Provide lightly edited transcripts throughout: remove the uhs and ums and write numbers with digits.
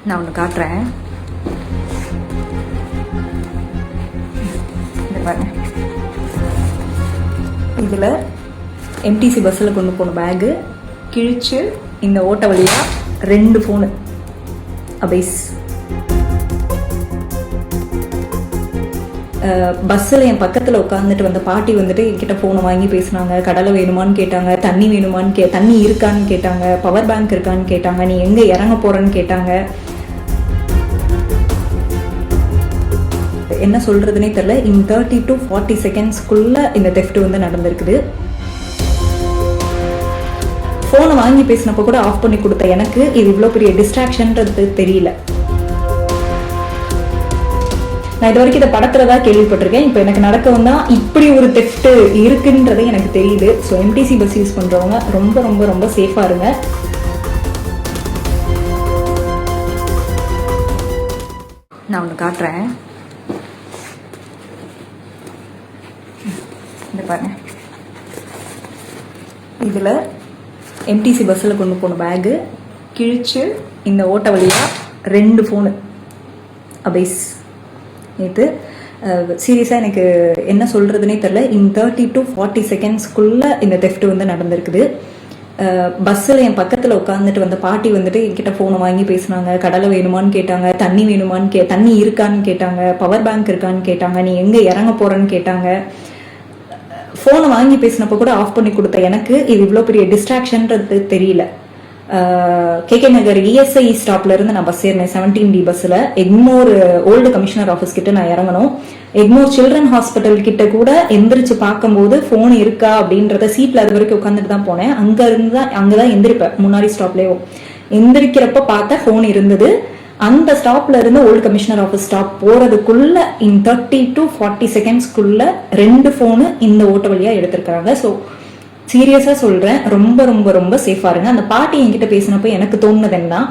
நான் ஒன்று காட்டுறேன். இந்த பாருங்க, இதில் எம்டிசி பஸ்ஸில் கொண்டு போன பேகு கிழிச்சு இந்த ஓட்ட வழியாக 2 ஃபோனு அபேஸ். பஸ்ஸில் என் பக்கத்தில் உட்காந்துட்டு வந்த பாட்டி வந்துட்டு என்கிட்ட ஃபோனை வாங்கி பேசினாங்க. கடலை வேணுமான்னு கேட்டாங்க, தண்ணி வேணுமான்னு தண்ணி இருக்கான்னு கேட்டாங்க, பவர் பேங்க் இருக்கான்னு கேட்டாங்க, நீ எங்கே இறங்க போகிறன்னு கேட்டாங்க. என்ன சொல்கிறதுனே தெரில. இன் 30 to 40 செகண்ட்ஸ்க்குள்ளே இந்த தெஃப்ட் வந்து நடந்திருக்குது. ஃபோனை வாங்கி பேசினப்போ கூட ஆஃப் பண்ணி கொடுத்த எனக்கு இது இவ்வளோ பெரிய டிஸ்ட்ராக்ஷன்றது தெரியல. நான் இது வரைக்கும் இதை படத்தில் தான் கேள்விப்பட்டிருக்கேன். இப்போ எனக்கு நடக்க வந்தால் இப்படி ஒரு தெஃப்ட் இருக்குன்றதே எனக்கு தெரியுது. ஸோ எம்டிசி பஸ் யூஸ் பண்ணுறவங்க ரொம்ப ரொம்ப ரொம்ப சேஃபாக இருங்க. நான் ஒன்று காட்டுறேன். இந்த பாருங்க, இதில் எம்டிசி பஸ்ஸில் கொண்டு போன பேகு கிழிச்சு இந்த ஓட்ட வழியாக 2 ஃபோனு அபேஸ். நேற்று சீரியஸாக எனக்கு என்ன சொல்கிறதுனே தெரில. இன் 30 to 40 செகண்ட்ஸ்க்குள்ளே இந்த தெஃப்ட் வந்து நடந்திருக்குது. பஸ்ஸில் என் பக்கத்தில் உட்காந்துட்டு வந்த பாட்டி வந்துட்டு என்கிட்ட ஃபோனை வாங்கி பேசினாங்க. கடலை வேணுமான்னு கேட்டாங்க, தண்ணி வேணுமான்னு தண்ணி இருக்கான்னு கேட்டாங்க, பவர் பேங்க் இருக்கான்னு கேட்டாங்க, நீ எங்கே இறங்க போகிறன்னு கேட்டாங்க. ஃபோனை வாங்கி பேசினப்போ கூட ஆஃப் பண்ணி கொடுத்த எனக்கு இது இவ்வளோ பெரிய டிஸ்ட்ராக்ஷன்றது தெரியல. கேகே நகர் இஎஸ்ஐ ஸ்டாப்ல இருந்து நான் பஸ் ஏறினேன் 17D பஸ்ஸில். எக்மோர் ஓல்டு கமிஷனர் ஆஃபீஸ் கிட்ட நான் இறங்கணும். எக்மோர் சில்ட்ரன் ஹாஸ்பிட்டல் கிட்ட கூட எந்திரிச்சு பார்க்கும்போது ஃபோன் இருக்கா அப்படின்றத சீட்ல அது வரைக்கும் உட்காந்துட்டு தான் போனேன். அங்கதான் எந்திரிப்பேன். முன்னாடி ஸ்டாப்லேயோ எந்திரிக்கிறப்ப பார்த்தா ஃபோன் இருந்தது. அந்த ஸ்டாப்ல இருந்து ஓல்டு கமிஷனர் ஆஃபீஸ் ஸ்டாப் போறதுக்குள்ள இன் 30 to 40 செகண்ட்ஸ்க்குள்ள 2 ஃபோனு இந்த ஓட்ட வழியா எடுத்திருக்காங்க. ஸோ சீரியஸா சொல்றேன், ரொம்ப ரொம்ப ரொம்ப சேஃபா இருங்க. அந்த பாட்டி என்கிட்ட பேசினப்போ எனக்கு தோணுது என்ன,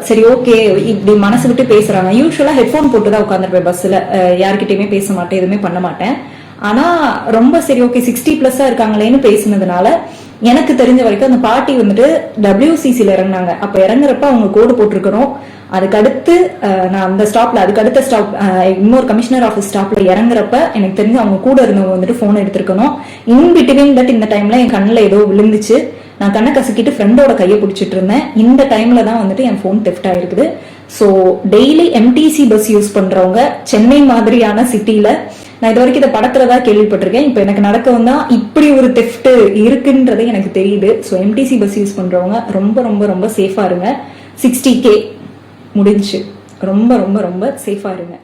சரி ஓகே இப்படி மனசு விட்டு பேசுறாங்க. யூஸ்வலா ஹெட்ஃபோன் போட்டு தான் உட்காந்துருப்பேன் பஸ்ஸில். யார்கிட்டயுமே பேச மாட்டேன், எதுவுமே பண்ண மாட்டேன். ஆனா ரொம்ப சரி ஓகே 60+ இருக்காங்களேன்னு பேசினதுனால எனக்கு தெரிஞ்ச வரைக்கும் அந்த பாட்டி வந்துட்டு WCCல இறங்கினாங்க. அப்ப இறங்குறப்ப அவங்க கோடு போட்டிருக்கிறோம். அதுக்கடுத்து நான் அந்த ஸ்டாப்ல அதுக்கடுத்த ஸ்டாப் இன்னொரு கமிஷனர் ஆஃபீஸ் ஸ்டாப்ல இறங்குறப்ப எனக்கு தெரிஞ்சு அவங்க கூட இருந்தவங்க வந்துட்டு போன் எடுத்திருக்கணும். இன் பிட்வீன் தட் இந்த டைம்ல என் கண்ணில் ஏதோ விழுந்துச்சு. நான் கண்ணை கசக்கிட்டு ஃப்ரெண்டோட கையை பிடிச்சிட்டு இருந்தேன். இந்த டைம்ல தான் வந்துட்டு என் போன் தெஃப்ட் ஆயிருக்குது. So daily MTC bus use பண்றவங்க சென்னை மாதிரியான சிட்டில, நான் இது வரைக்கும் இதை படத்துல தான் கேள்விப்பட்டிருக்கேன். இப்போ எனக்கு நடக்க வந்தா இப்படி ஒரு தெஃப்ட் இருக்குன்றதே எனக்கு தெரியுது. ஸோ எம்டிசி பஸ் யூஸ் பண்றவங்க ரொம்ப ரொம்ப ரொம்ப சேஃபா இருங்க. 60K முடிஞ்சு ரொம்ப ரொம்ப ரொம்ப சேஃபா இருங்க.